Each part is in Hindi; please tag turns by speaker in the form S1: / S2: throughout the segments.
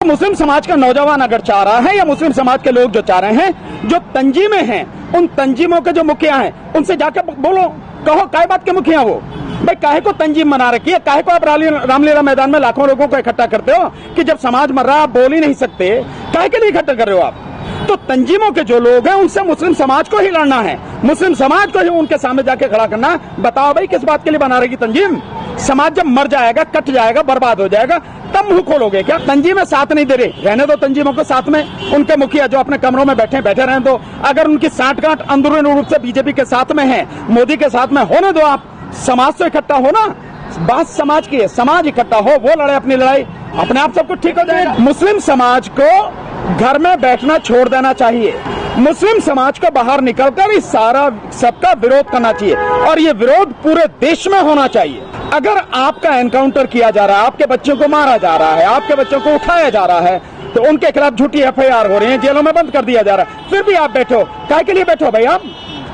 S1: मुस्लिम समाज का नौजवान अगर चाह रहा है या मुस्लिम समाज के लोग जो चाह रहे हैं, जो तंजीमें हैं, उन तंजीमों के जो मुखिया हैं उनसे जाकर बोलो, कहो काय बात के मुखिया वो भाई, काहे को तंजीम बना रखी है, काहे को आप रामलीला मैदान में लाखों लोगों को इकट्ठा करते हो कि जब समाज मर रहा है आप बोल ही नहीं सकते, काहे के लिए इकट्ठा कर रहे हो आप? तो तंजीमों के जो लोग हैं उनसे मुस्लिम समाज को ही लड़ना है, मुस्लिम समाज को ही उनके सामने जाके खड़ा करना। बताओ भाई किस बात के लिए बना रहेगी तंजीम? समाज जब मर जाएगा, कट जाएगा, बर्बाद हो जाएगा, तब मुंह खोलोगे क्या? तंजीमें साथ नहीं दे रहे, रहने दो तंजीमों को साथ में, उनके मुखिया जो अपने कमरों में बैठे रहने दो। अगर उनकी साठगांठ अंदरूनी रूप से बीजेपी के साथ में है, मोदी के साथ में, होने दो आप। समाज तो इकट्ठा हो ना, बात समाज की है, समाज इकट्ठा हो, वो लड़े अपनी लड़ाई, अपने आप सब कुछ ठीक हो जाएगा। मुस्लिम समाज को घर में बैठना छोड़ देना चाहिए, मुस्लिम समाज को बाहर निकलकर इस सारा सबका विरोध करना चाहिए, और ये विरोध पूरे देश में होना चाहिए। अगर आपका एनकाउंटर किया जा रहा है, आपके बच्चों को मारा जा रहा है, आपके बच्चों को उठाया जा रहा है, तो उनके खिलाफ झूठी एफआईआर हो रही है, जेलों में बंद कर दिया जा रहा है, फिर भी आप बैठो, काहे के लिए बैठो भाई?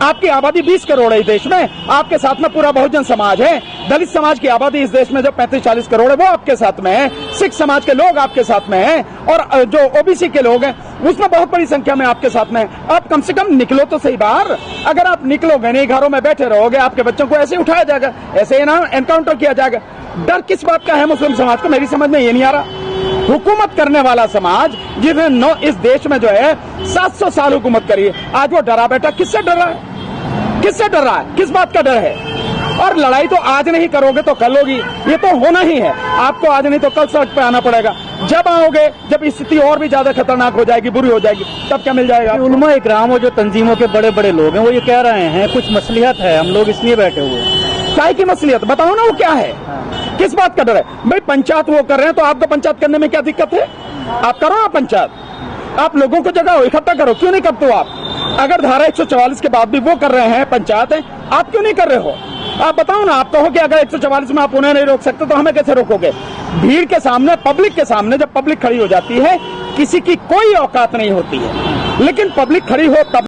S1: आपकी आबादी 20 करोड़ है इस देश में, आपके साथ में पूरा बहुजन समाज है, दलित समाज की आबादी इस देश में जो 35-40 करोड़ है वो आपके साथ में है, सिख समाज के लोग आपके साथ में हैं, और जो ओबीसी के लोग हैं उसमें बहुत बड़ी संख्या में आपके साथ में है। आप कम से कम निकलो तो सही बाहर। अगर आप निकलोगे नहीं, घरों में बैठे रहोगे, आपके बच्चों को ऐसे उठाया जाएगा, ऐसे एनकाउंटर किया जाएगा। डर किस बात का है मुस्लिम समाज को? मेरी समझ में ये नहीं आ रहा। हुकूमत करने वाला समाज जिसने इस देश में जो है 700 साल हुकूमत करी है, आज वो डरा बैठा, किससे डर रहा है? किससे डर रहा है? किस बात का डर है? और लड़ाई तो आज नहीं करोगे तो कल होगी, ये तो होना ही है। आपको आज नहीं तो कल सड़क पे आना पड़ेगा। जब आओगे, जब स्थिति और भी ज्यादा खतरनाक हो जाएगी, बुरी हो जाएगी, तब क्या मिल जाएगा?
S2: उलमा इकराम और जो तंजीमों के बड़े बड़े लोग हैं वो ये कह रहे हैं कुछ मसलियत है, हम लोग इसलिए बैठे हुए हैं।
S1: काय की मसलियत? बताओ ना वो क्या है, किस बात का डर है? भाई पंचायत वो कर रहे हैं तो आपको पंचायत करने में क्या दिक्कत है? आप करो ना पंचायत, आप लोगों को जगाओ, इकट्ठा करो, क्यों नहीं करते हो आप? अगर धारा 144 के बाद भी वो कर रहे हैं पंचायत है, आप क्यों नहीं कर रहे हो? आप बताओ ना। आप कहो कि अगर 144 में आप उन्हें नहीं रोक सकते तो हमें कैसे रोकोगे? भीड़ के सामने, पब्लिक के सामने जब पब्लिक खड़ी हो जाती है, किसी की कोई औकात नहीं होती है, लेकिन पब्लिक खड़ी हो तब